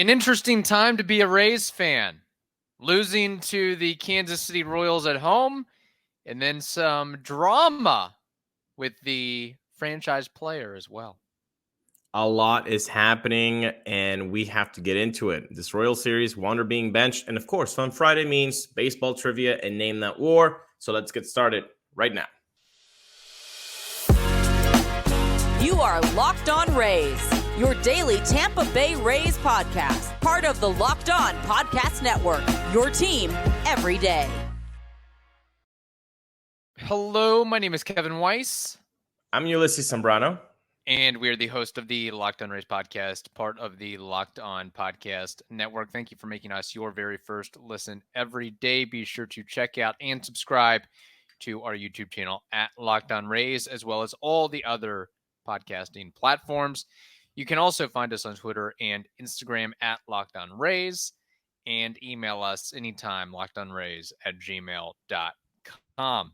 An interesting time to be a Rays fan. Losing to the Kansas City Royals at home, and then some drama with the franchise player as well. A lot is happening, and we have to get into it. This Royal Series, Wander being benched, and of course, Fun Friday means baseball trivia and Name That War. So let's get started right now. You are Locked On Rays, your daily Tampa Bay Rays podcast, part of the Locked On Podcast Network, your team every day. Hello, my name is Kevin Weiss. I'm Ulises Sambrano. And we are the host of the Locked On Rays podcast, part of the Locked On Podcast Network. Thank you for making us your very first listen every day. Be sure to check out and subscribe to our YouTube channel at Locked On Rays, as well as all the other podcasting platforms. You can also find us on Twitter and Instagram at Locked On Rays, and email us anytime, lockedonrays@gmail.com.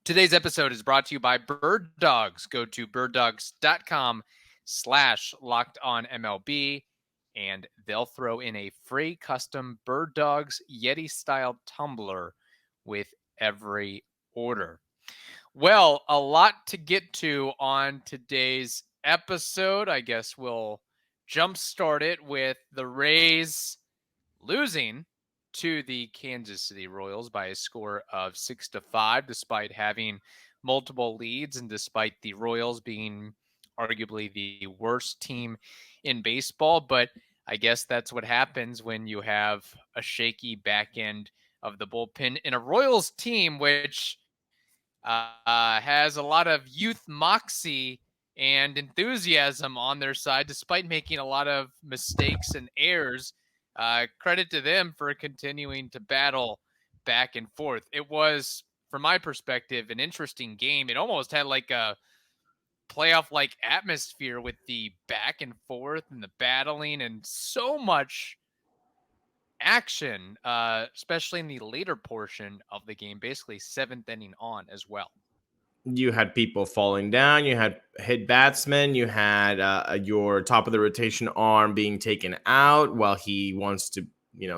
Today's episode is brought to you by Birddogs. Go to birddogs.com/lockedonmlb, and they'll throw in a free custom Birddogs Yeti-style tumbler with every order. Well, a lot to get to on today's episode. I guess we'll jumpstart it with the Rays losing to the Kansas City Royals by a score of 6-5, despite having multiple leads and despite the Royals being arguably the worst team in baseball. But I guess that's what happens when you have a shaky back end of the bullpen in a Royals team, which has a lot of youth moxie and enthusiasm on their side, despite making a lot of mistakes and errors. Credit to them for continuing to battle back and forth. It was, from my perspective, an interesting game. It almost had like a playoff-like atmosphere with the back and forth and the battling and so much action, especially in the later portion of the game, basically seventh inning on as well. You had people falling down. You had hit batsmen. You had your top of the rotation arm being taken out while he wants to,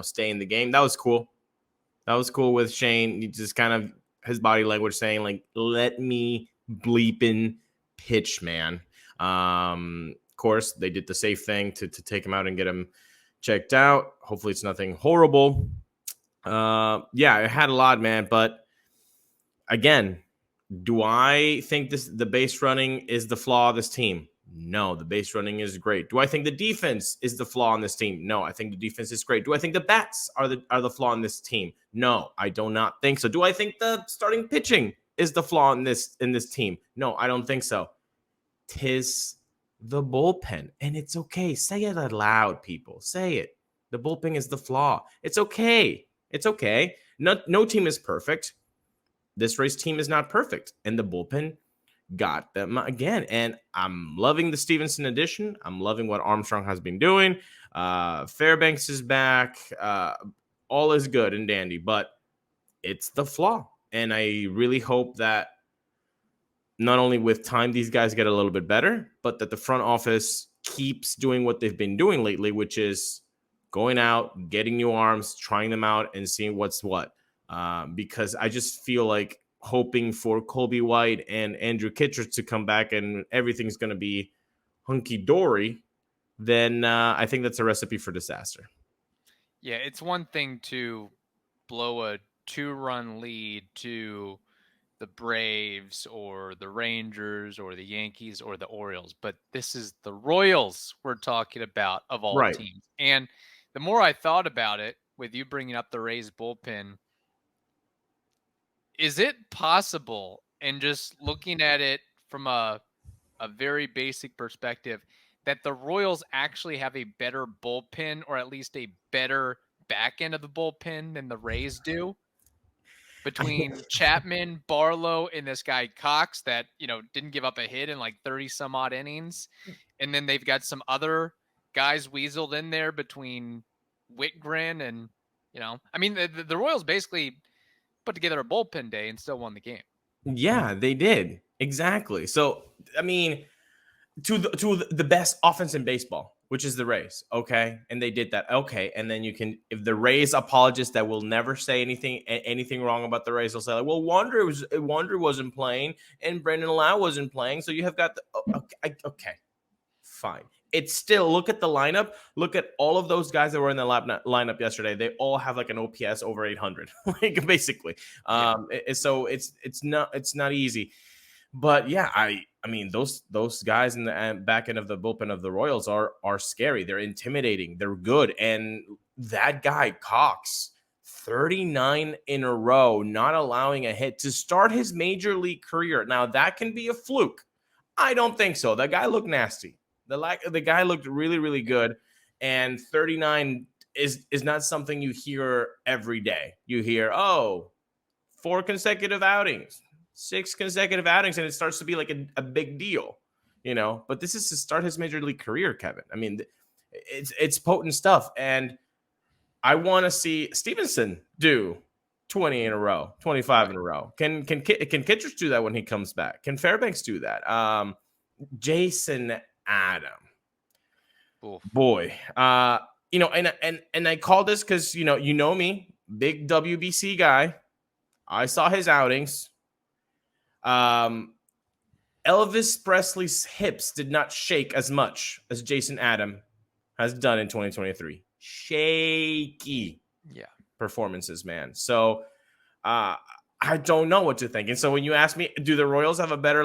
stay in the game. That was cool. That was cool with Shane. He just kind of his body language saying like, "Let me bleeping pitch, man." Of course, they did the safe thing to take him out and get him checked out. Hopefully, it's nothing horrible. Yeah, it had a lot, man. But again, do I think the base running is the flaw of this team? No, the base running is great. Do I think the defense is the flaw in this team? No, I think the defense is great. Do I think the bats are the flaw in this team? No, I do not think so. Do I think the starting pitching is the flaw in this team? No, I don't think so. 'Tis the bullpen, and it's okay. Say it out loud, people. Say it. The bullpen is the flaw. It's okay. It's okay. No team is perfect. This Rays team is not perfect, and the bullpen got them again. And I'm loving the Stevenson addition. I'm loving what Armstrong has been doing. Fairbanks is back. All is good and dandy, but it's the flaw. And I really hope that not only with time these guys get a little bit better, but that the front office keeps doing what they've been doing lately, which is going out, getting new arms, trying them out, and seeing what's what. Because I just feel like hoping for Colby White and Andrew Kittredge to come back and everything's going to be hunky-dory, then I think that's a recipe for disaster. Yeah, it's one thing to blow a 2-run lead to the Braves or the Rangers or the Yankees or the Orioles, but this is the Royals we're talking about of all teams. And the more I thought about it, with you bringing up the Rays bullpen, is it possible, and just looking at it from a very basic perspective, that the Royals actually have a better bullpen, or at least a better back end of the bullpen than the Rays do? Between Chapman, Barlow, and this guy Cox that, didn't give up a hit in like 30 some odd innings. And then they've got some other guys weaseled in there between Whitgren and, the Royals basically put together a bullpen day and still won the game. Yeah, they did. Exactly. So, to the best offense in baseball. which is the Rays. Okay. And they did that. Okay. And then if the Rays apologists that will never say anything wrong about the Rays, they'll say, like, well, Wander wasn't playing and Brendan Lau wasn't playing. So you have got okay, fine. It's still, look at the lineup. Look at all of those guys that were in the lineup yesterday. They all have like an OPS over 800, like basically. So it's not easy. But yeah, I mean those guys in the back end of the bullpen of the Royals are scary. They're intimidating. They're good. And that guy Cox, 39 in a row, not allowing a hit to start his major league career. Now that can be a fluke. I don't think so. That guy looked nasty. The guy looked really, really good. And 39 is not something you hear every day. You hear, 4 consecutive outings, 6 consecutive outings, and it starts to be like a big deal, But this is to start his major league career, Kevin. I mean, it's potent stuff. And I want to see Stevenson do 20 in a row, 25 in a row. Can Kittredge do that when he comes back? Can Fairbanks do that? Jason Adam. Oof. Boy. And I call this because you know me, big WBC guy. I saw his outings. Elvis Presley's hips did not shake as much as Jason Adam has done in 2023. Shaky performances, man. So I don't know what to think. And so when you ask me, do the Royals have a better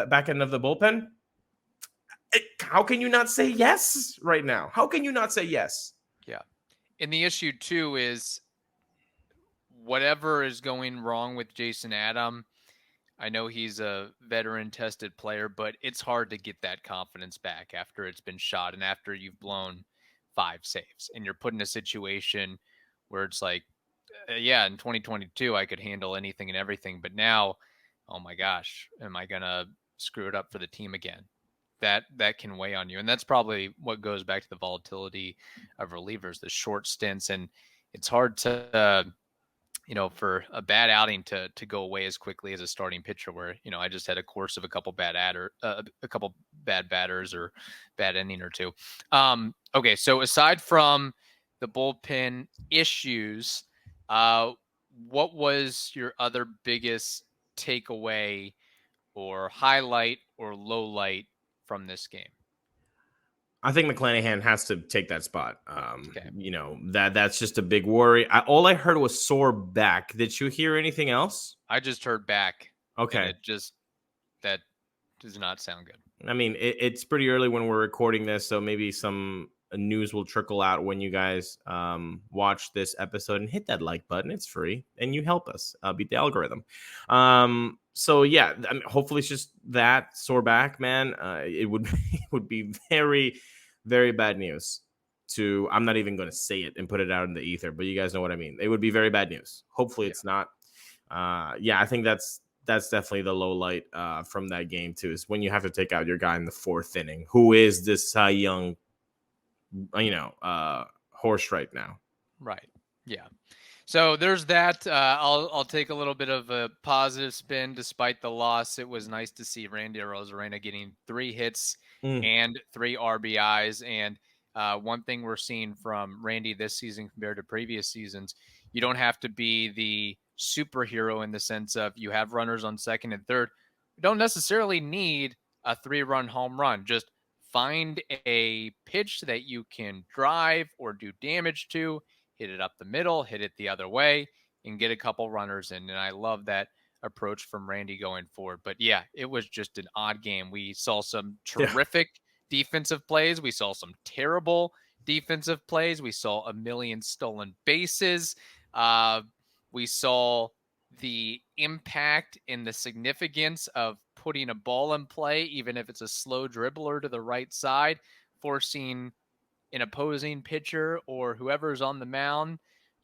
back end of the bullpen? How can you not say yes right now? How can you not say yes? Yeah. And the issue, too, is whatever is going wrong with Jason Adam, I know he's a veteran-tested player, but it's hard to get that confidence back after it's been shot and after you've blown 5 saves. And you're put in a situation where it's like, in 2022, I could handle anything and everything. But now, oh, my gosh, am I going to screw it up for the team again? That can weigh on you. And that's probably what goes back to the volatility of relievers, the short stints. And it's hard to, for a bad outing to go away as quickly as a starting pitcher where, I just had a course of a couple bad batters or bad inning or two. Okay. So aside from the bullpen issues, what was your other biggest takeaway or highlight or low light from this game? I think McClanahan has to take that spot. Okay. That's just a big worry. All I heard was sore back. Did you hear anything else? I just heard back. Okay. That does not sound good. I mean, it's pretty early when we're recording this, so maybe some news will trickle out when you guys watch this episode, and hit that like button. It's free, and you help us beat the algorithm. So yeah, I mean, hopefully it's just that sore back, man. It would be very, very bad news. I'm not even going to say it and put it out in the ether, but you guys know what I mean. It would be very bad news. Hopefully it's not. I think that's definitely the low light from that game too. Is when you have to take out your guy in the 4th inning, who is this Cy Young, horse right now. Right. Yeah. So there's that. I'll take a little bit of a positive spin despite the loss. It was nice to see Randy Arozarena getting 3 hits and 3 RBIs. And one thing we're seeing from Randy this season compared to previous seasons, you don't have to be the superhero in the sense of you have runners on 2nd and 3rd. You don't necessarily need a 3-run home run. Just find a pitch that you can drive or do damage to, hit it up the middle, hit it the other way, and get a couple runners in. And I love that approach from Randy going forward. But yeah, it was just an odd game. We saw some terrific defensive plays. We saw some terrible defensive plays. We saw a million stolen bases. We saw the impact and the significance of putting a ball in play, even if it's a slow dribbler to the right side, forcing an opposing pitcher or whoever's on the mound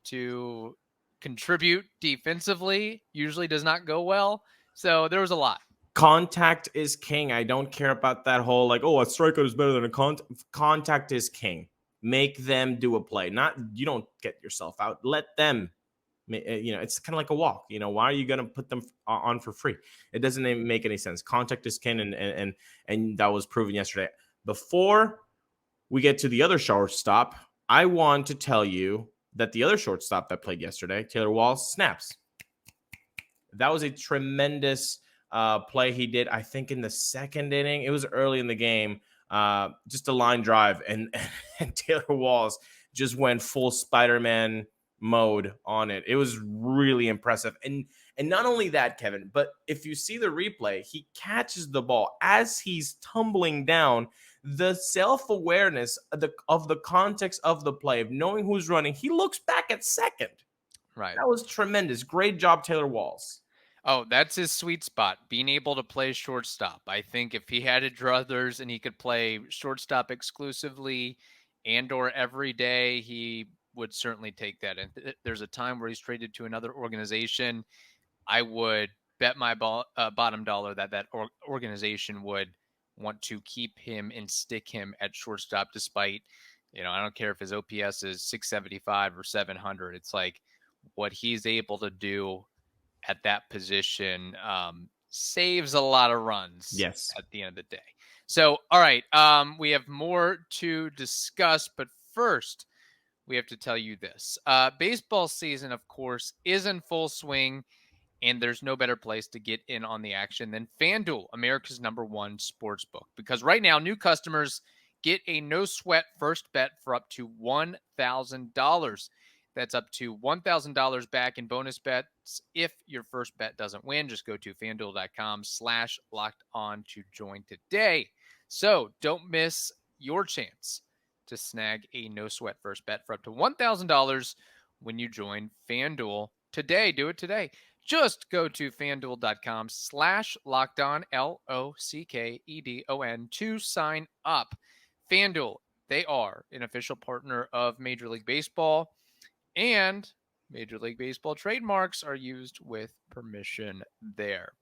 to contribute defensively usually does not go well. So there was a lot. Contact is king. I don't care about that whole a strikeout is better than a contact is king. Make them do a play. You don't get yourself out. Let them. It's kind of like a walk. Why are you going to put them on for free? It doesn't even make any sense. Contact is king, and that was proven yesterday. Before we get to the other shortstop, I want to tell you that the other shortstop that played yesterday, Taylor Walls, snaps. That was a tremendous play he did, I think, in the second inning. It was early in the game, just a line drive, and Taylor Walls just went full Spider-Man mode on it. It was really impressive. And not only that, Kevin, but if you see the replay, he catches the ball as he's tumbling down. The self-awareness of the context of the play, of knowing who's running, he looks back at second. Right. That was tremendous. Great job, Taylor Walls. Oh, that's his sweet spot, being able to play shortstop. I think if he had a druthers and he could play shortstop exclusively and or every day, he would certainly take that. And there's a time where he's traded to another organization. I would bet my bottom dollar that organization would want to keep him and stick him at shortstop despite, I don't care if his OPS is 675 or 700. It's like what he's able to do at that position saves a lot of runs at the end of the day. So, all right, we have more to discuss, but first we have to tell you this. Baseball season, of course, is in full swing, and there's no better place to get in on the action than FanDuel, America's #1 sports book. Because right now, new customers get a no-sweat first bet for up to $1,000. That's up to $1,000 back in bonus bets. If your first bet doesn't win, just go to FanDuel.com/locked-on to join today. So don't miss your chance to snag a no-sweat first bet for up to $1,000 when you join FanDuel today. Do it today. Just go to FanDuel.com/locked-on, LOCKEDON, to sign up. FanDuel, they are an official partner of Major League Baseball, and Major League Baseball trademarks are used with permission there.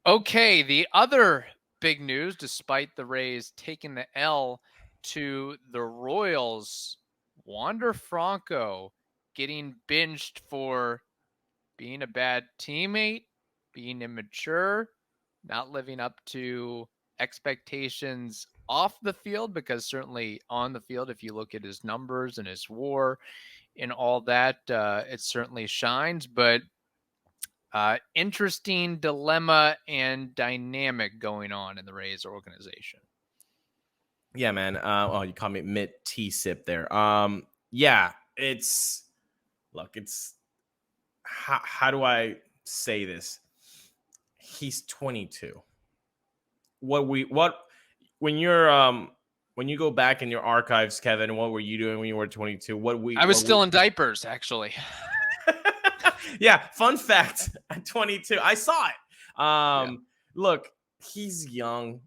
Okay, the other big news, despite the Rays taking the L to the Royals, Wander Franco getting benched for being a bad teammate, being immature, not living up to expectations off the field, because certainly on the field, if you look at his numbers and his WAR and all that, it certainly shines. But interesting dilemma and dynamic going on in the Rays organization. Yeah, man. You call me mid T-sip there. Yeah, it's how do I say this? He's 22. When you go back in your archives, Kevin, what were you doing when you were 22? I was still in diapers, actually. Yeah, fun fact, at 22, I saw it. Look, he's young.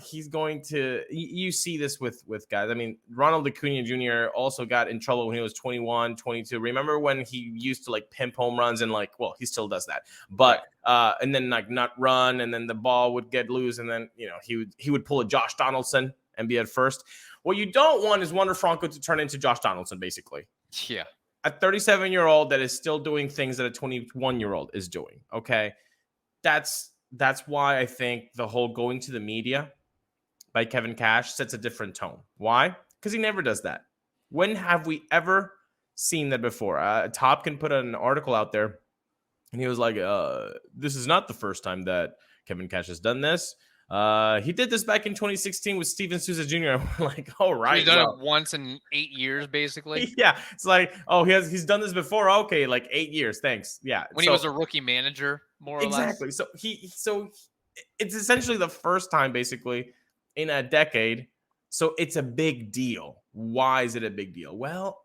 He's going to, you see this with guys. I mean, Ronald Acuna Jr. also got in trouble when he was 21, 22. Remember when he used to like pimp home runs and he still does that. But, and then like not run, and then the ball would get loose, and then, he would pull a Josh Donaldson and be at first. What you don't want is Wander Franco to turn into Josh Donaldson, basically. Yeah. A 37-year-old that is still doing things that a 21-year-old is doing. Okay. That's why I think the whole going to the media by Kevin Cash sets a different tone. Why? Because he never does that. When have we ever seen that before? Topkin put an article out there, and he was like, this is not the first time that Kevin Cash has done this. He did this back in 2016 with Steven Souza Jr. We're like, all right. He's done it once in 8 years, basically. Yeah. It's like, he's done this before. Okay, like 8 years. Thanks. Yeah. When he was a rookie manager, more or less. Exactly. So it's essentially the first time, basically, in a decade. So it's a big deal. Why is it a big deal? Well,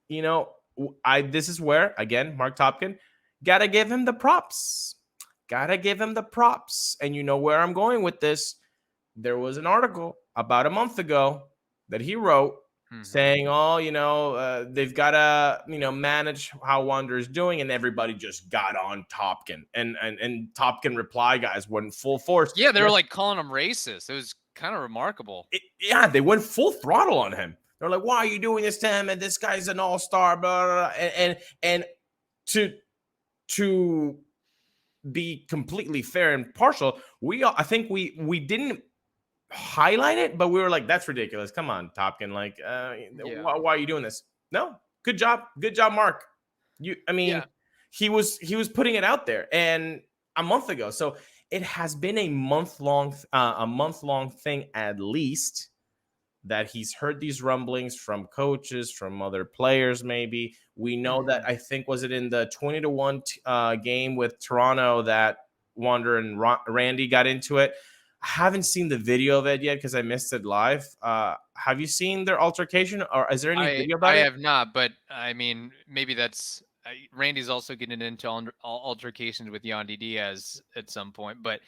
this is where, again, Mark Topkin, gotta give him the props. And you know where I'm going with this. There was an article about a month ago that he wrote saying, they've got to, manage how Wander is doing. And everybody just got on Topkin. And Topkin reply guys went full force. Yeah, they were like calling him racist. It was kind of remarkable. They went full throttle on him. They're like, why are you doing this to him? And this guy's an all-star, blah, blah, blah. And to be completely fair and partial, I think we didn't highlight it, but we were like, that's ridiculous. Come on, Topkin. Like, why are you doing this? No, good job, Mark. Yeah. He was putting it out there and a month ago. So it has been a month long thing at least that he's heard these rumblings from coaches, from other players. Maybe we know that I think was it in the 20-1 game with Toronto that Wander and Randy got into it. I haven't seen the video of it yet because I missed it live. Have you seen their altercation, or is there any video about I it? have not, but I mean, maybe that's Randy's also getting into altercations with Yandy Diaz at some point. But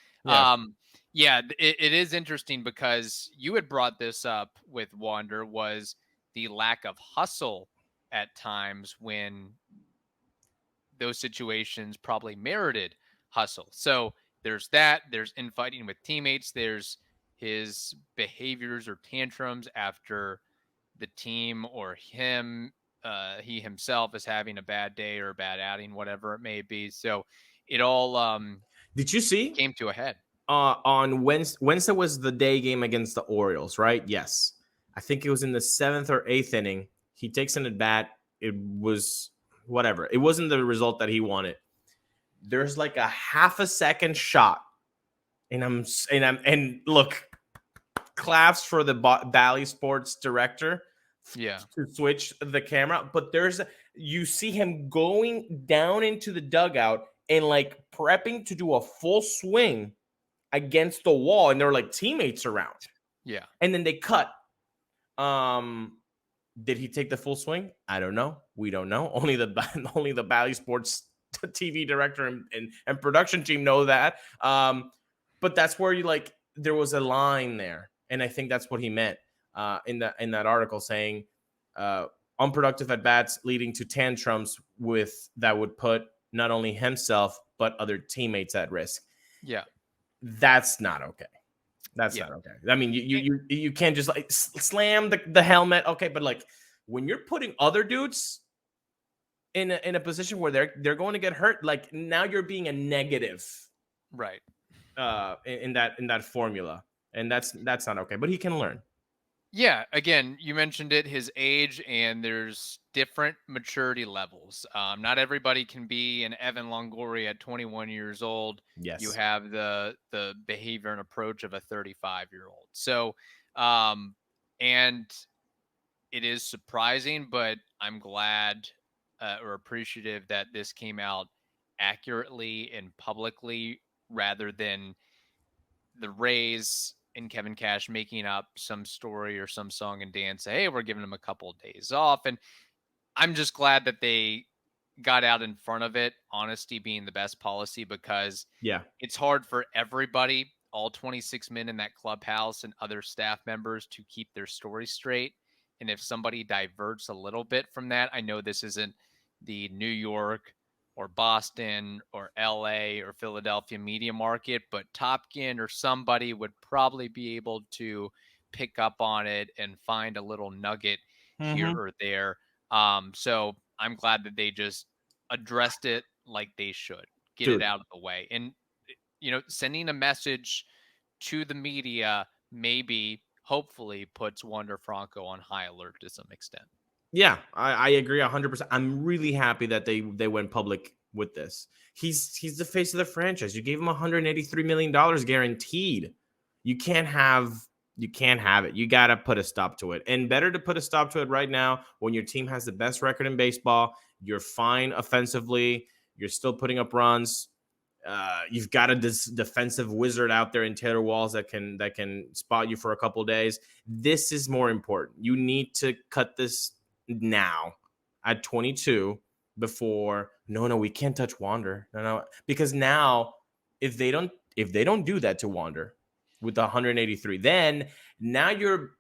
yeah, it is interesting because you had brought this up with Wander, was the lack of hustle at times when those situations probably merited hustle. So there's that. There's infighting with teammates. There's his behaviors or tantrums after the team or he himself is having a bad day or a bad outing, whatever it may be. So it all did you see came to a head. On Wednesday was the day game against the Orioles, right? Yes. I think it was in the 7th or 8th inning. He takes an at bat. It was whatever. It wasn't the result that he wanted. There's like a half a second shot. And look, claps for the Bally Sports director to switch the camera. But you see him going down into the dugout and like prepping to do a full swing against the wall, and there were like teammates around. Yeah. And then they cut. Did he take the full swing? I don't know. We don't know. Only the Bally Sports TV director and production team know that. But that's where there was a line there, and I think that's what he meant in that article, saying unproductive at bats leading to tantrums that would put not only himself but other teammates at risk. Yeah. That's not okay. That's not okay. I mean, you can't just like slam the helmet. Okay, but like when you're putting other dudes in a position where they're going to get hurt, like now you're being a negative, right? In that formula, and that's not okay. But he can learn. Yeah, again, you mentioned it, his age, and there's different maturity levels. Not everybody can be an Evan Longoria at 21 years old. Yes. You have the behavior and approach of a 35-year-old. So, and it is surprising, but I'm glad or appreciative that this came out accurately and publicly rather than the Rays and Kevin Cash making up some story or some song and dance, say, hey, we're giving him a couple of days off. And I'm just glad that they got out in front of it, honesty being the best policy, because it's hard for everybody, all 26 men in that clubhouse and other staff members, to keep their story straight. And if somebody diverts a little bit from that, I know this isn't the New York or Boston or LA or Philadelphia media market, but Topkin or somebody would probably be able to pick up on it and find a little nugget here or there. So I'm glad that they just addressed it like they should. Get it out of the way. And, sending a message to the media hopefully puts Wander Franco on high alert to some extent. Yeah, I agree 100%. I'm really happy that they went public with this. He's the face of the franchise. You gave him $183 million guaranteed. You can't have it. You got to put a stop to it. And better to put a stop to it right now when your team has the best record in baseball. You're fine offensively. You're still putting up runs. You've got a defensive wizard out there in Taylor Walls that can spot you for a couple days. This is more important. You need to cut this now at 22 before we can't touch Wander. No, because now if they don't do that to Wander with the 183, then now you're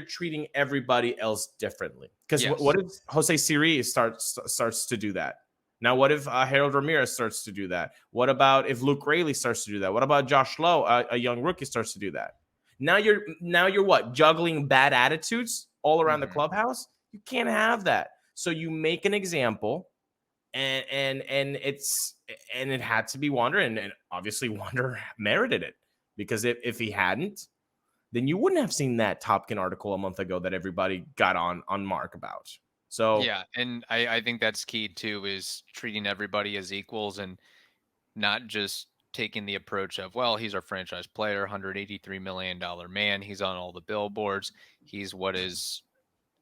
treating everybody else differently. Because what if Jose Siri starts to do that? Now, what if Harold Ramirez starts to do that? What about if Luke Raley starts to do that? What about Josh Lowe, a young rookie, starts to do that? Now you're what? Juggling bad attitudes all around the clubhouse? You can't have that. So you make an example, and it had to be Wander, and obviously Wander merited it, because if he hadn't, then you wouldn't have seen that Topkin article a month ago that everybody got on Mark about. So yeah, and I think that's key too, is treating everybody as equals and not just taking the approach of, well, he's our franchise player, $183 million man. He's on all the billboards. He's what is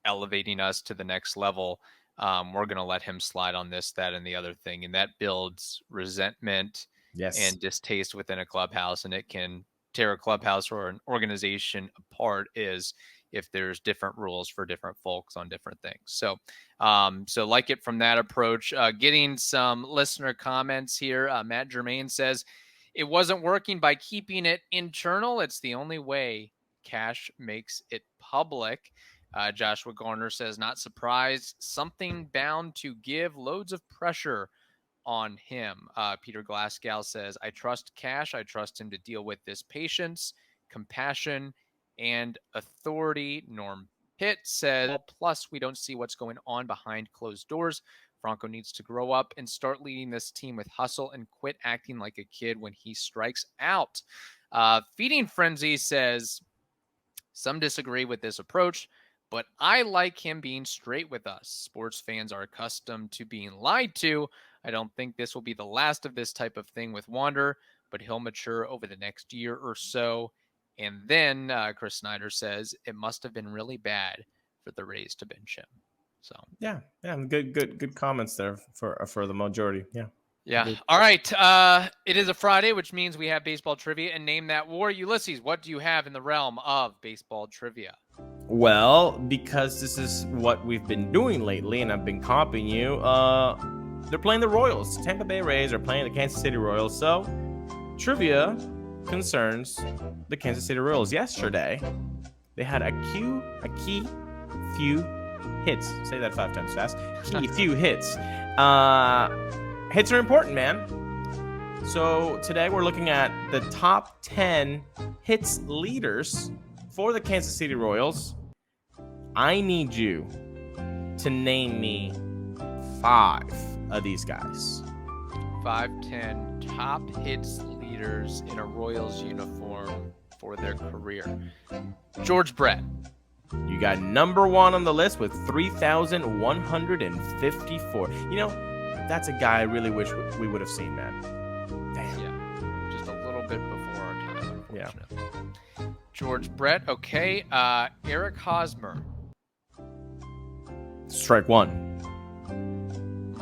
elevating us to the next level. We're going to let him slide on this, that, and the other thing. And that builds resentment and distaste within a clubhouse. And it can tear a clubhouse or an organization apart is if there's different rules for different folks on different things. So like it from that approach. Getting some listener comments here. Matt Germain says, it wasn't working by keeping it internal. It's the only way. Cash makes it public. Joshua Garner says, not surprised. Something bound to give. Loads of pressure on him. Peter Glasgow says, I trust Cash. I trust him to deal with this patience, compassion, and authority. Norm Pitt said, plus we don't see what's going on behind closed doors. Franco needs to grow up and start leading this team with hustle and quit acting like a kid when he strikes out. Feeding Frenzy says, some disagree with this approach, but I like him being straight with us. Sports fans are accustomed to being lied to. I don't think this will be the last of this type of thing with Wander, but he'll mature over the next year or so. And then Chris Snyder says it must have been really bad for the Rays to bench him. So yeah, good comments there for the majority. Yeah. All right. It is a Friday, which means we have baseball trivia and Name That War. Ulises, what do you have in the realm of baseball trivia? Well, because this is what we've been doing lately, and I've been copying you. They're playing the Royals. Tampa Bay Rays are playing the Kansas City Royals. So trivia concerns the Kansas City Royals. Yesterday, they had a key few hits. Say that 5 times fast. Key few hits. Hits are important, man. So today we're looking at the top 10 hits leaders for the Kansas City Royals. I need you to name me 5 of these guys. 5-10 top hits leaders in a Royals uniform for their career. George Brett. You got number 1 on the list with 3,154. You know, that's a guy I really wish we would have seen, man. Damn. Yeah, just a little bit before our time, unfortunately. Yeah. George Brett, okay. Eric Hosmer. Strike 1.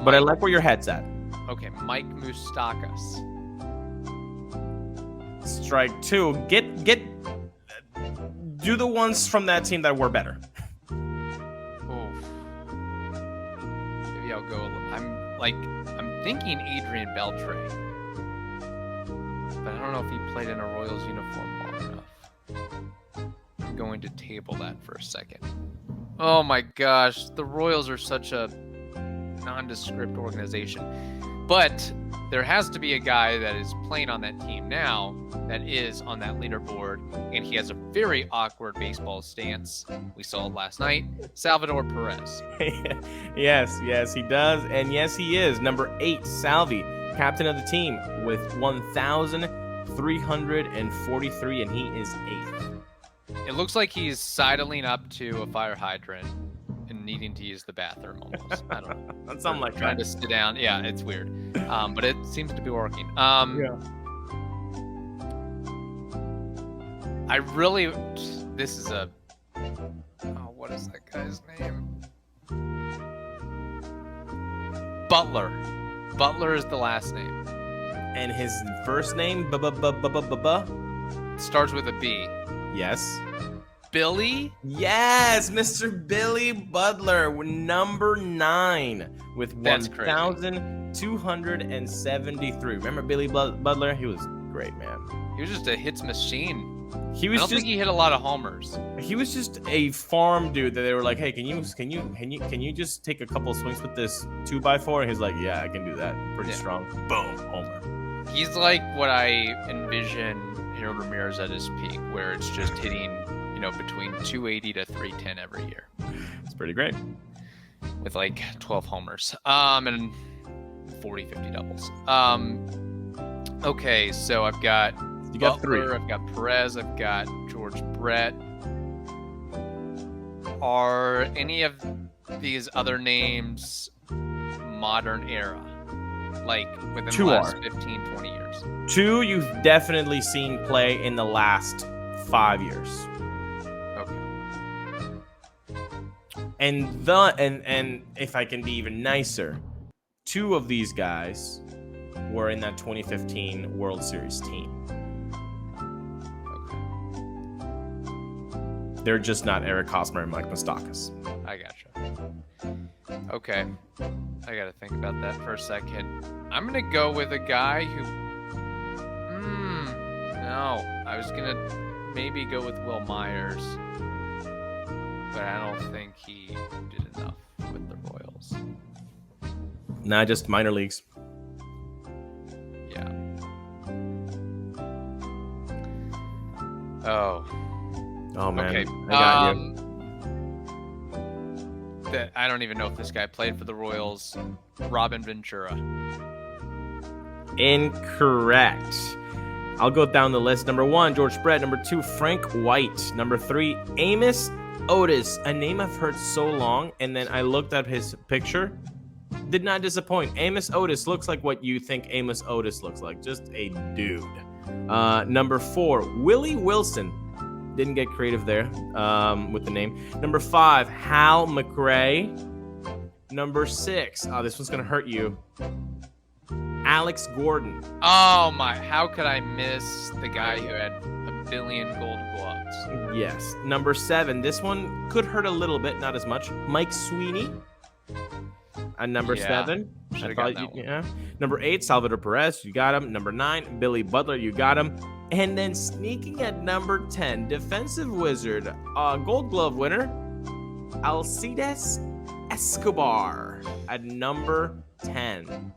But I like where your head's at. Okay, Mike Moustakas. Strike 2. Do the ones from that team that were better. Oof. Maybe I'll go. I'm thinking Adrian Beltre, but I don't know if he played in a Royals uniform long enough. I'm going to table that for a second. Oh my gosh, the Royals are such a nondescript organization, but there has to be a guy that is playing on that team now that is on that leaderboard, and he has a very awkward baseball stance. We saw it last night. Salvador Perez. Yes, he does. And yes, he is. Number 8, Salvi, captain of the team with 1,343, and he is 8th. It looks like he's sidling up to a fire hydrant and needing to use the bathroom almost. I don't know. Something like trying to sit down. Yeah, it's weird. But it seems to be working. Yeah. This is what is that guy's name? Butler. Butler is the last name. And his first name, starts with a B. Yes. Billy? Yes, Mr. Billy Butler, number 9 with 1,273. Remember Billy Butler? He was great, man. He was just a hits machine. I don't think he hit a lot of homers. He was just a farm dude that they were like, "Hey, can you just take a couple swings with this 2x4?" And he's like, "Yeah, I can do that. Pretty strong." Boom, homer. He's like what I envision Harold Ramirez at his peak, where it's just hitting, between 280 to 310 every year. It's pretty great. With like 12 homers, and 40, 50 doubles. Okay, so I've got. You got Butler, 3. I've got Perez, I've got George Brett. Are any of these other names modern era? Like within the last 15, 20 years? 2 you've definitely seen play in the last 5 years. Okay. And if I can be even nicer, 2 of these guys were in that 2015 World Series team. Okay. They're just not Eric Hosmer and Mike Moustakas. I gotcha. Okay. I gotta think about that for a second. I'm gonna go with a guy who... No. I was gonna maybe go with Will Myers. But I don't think he did enough with the Royals. Nah, just minor leagues. Yeah. Oh man. Okay. I got you. I don't even know if this guy played for the Royals. Robin Ventura. Incorrect. I'll go down the list. Number 1, George Brett. Number 2, Frank White. Number 3, Amos Otis. A name I've heard so long, and then I looked up his picture. Did not disappoint. Amos Otis looks like what you think Amos Otis looks like. Just a dude. Number 4, Willie Wilson. Didn't get creative there with the name. Number 5, Hal McRae. Number 6, this one's going to hurt you. Alex Gordon. Oh my, how could I miss the guy who had a billion gold gloves? Yes. Number 7, this one could hurt a little bit, not as much. Mike Sweeney. Number 7. Should've gotten that one. Yeah. Number 8, Salvador Perez. You got him. Number 9, Billy Butler. You got him. And then sneaking at number 10, defensive wizard, gold glove winner, Alcides Escobar at number 10.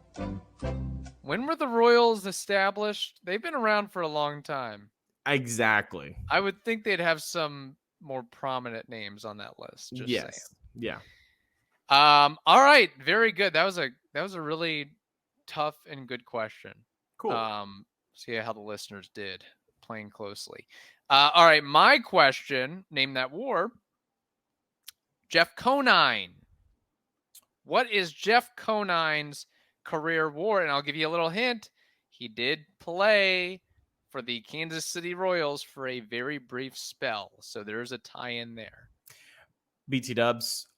When were the Royals established? They've been around for a long time. Exactly. I would think they'd have some more prominent names on that list. Just saying. Yeah. All right. Very good. That was a really tough and good question. Cool. See how the listeners did playing closely. All right. My question, name that war. Jeff Conine. What is Jeff Conine's career war? And I'll give you a little hint. He did play for the Kansas City Royals for a very brief spell. So there's a tie-in there. BT Dubs,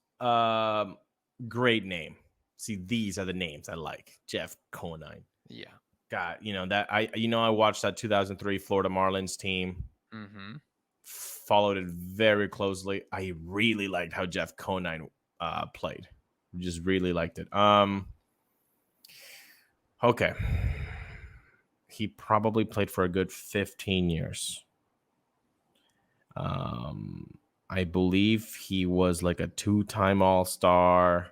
great name. See, these are the names I like. Jeff Conine. Yeah. God, I watched that 2003 Florida Marlins team. Mm-hmm. Followed it very closely. I really liked how Jeff Conine played. Just really liked it. Okay. He probably played for a good 15 years. I believe he was like a 2-time All-Star,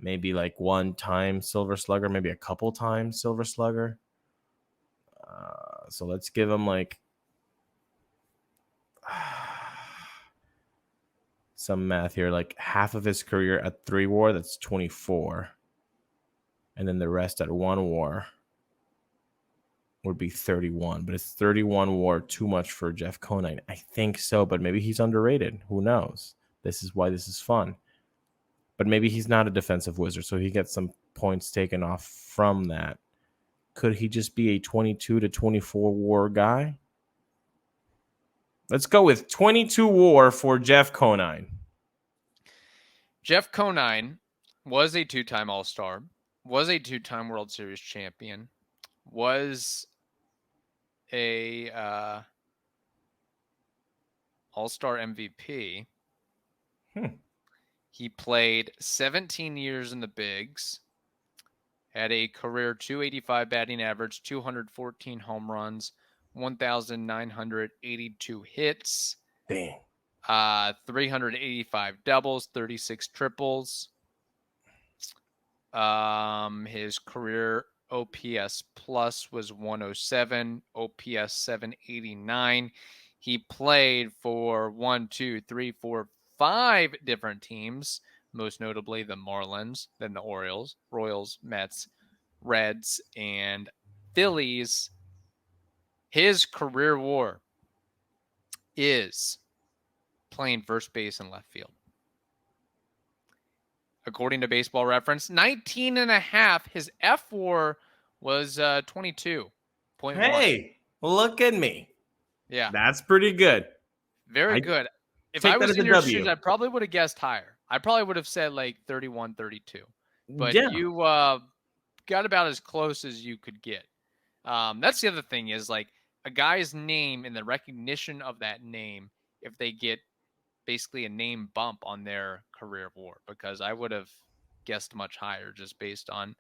maybe like 1-time Silver Slugger, maybe a couple times Silver Slugger. So let's give him like some math here, like half of his career at 3 WAR, that's 24. And then the rest at 1 WAR would be 31. But it's 31 WAR too much for Jeff Conine? I think so, but maybe he's underrated. Who knows? This is why this is fun. But maybe he's not a defensive wizard, so he gets some points taken off from that. Could he just be a 22 to 24 WAR guy? Let's go with 22 WAR for Jeff Conine. Jeff Conine was a 2-time All-Star, was a 2-time World Series champion, was a All-Star MVP. He played 17 years in the bigs, had a career .285 batting average, 214 home runs, 1,982 hits. Dang. 385 doubles, 36 triples. His career OPS plus was 107, OPS 789. He played for 5 different teams, most notably the Marlins, then the Orioles, Royals, Mets, Reds, and Phillies. His career WAR, is playing first base and left field. According to Baseball Reference, 19 and a half. His F4 was 22.1. Hey, look at me. Yeah. That's pretty good. Very good. If take I that was as in a your W. shoes, I probably would have guessed higher. I probably would have said like 31, 32. But Yeah. you got about as close as you could get. That's the other thing is like a guy's name and the recognition of that name, if they get basically a name bump on their career WAR, because I would have guessed much higher just based on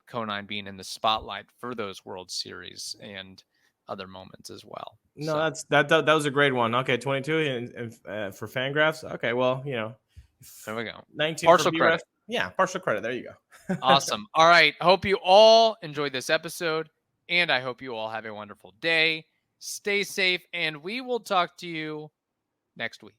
Conine being in the spotlight for those World Series and other moments as well. No, that was a great one. Okay, 22 and for Fangraphs. Okay, well, there we go. 19 partial for credit. Yeah, partial credit. There you go. Awesome. All right. Hope you all enjoyed this episode, and I hope you all have a wonderful day. Stay safe, and we will talk to you next week.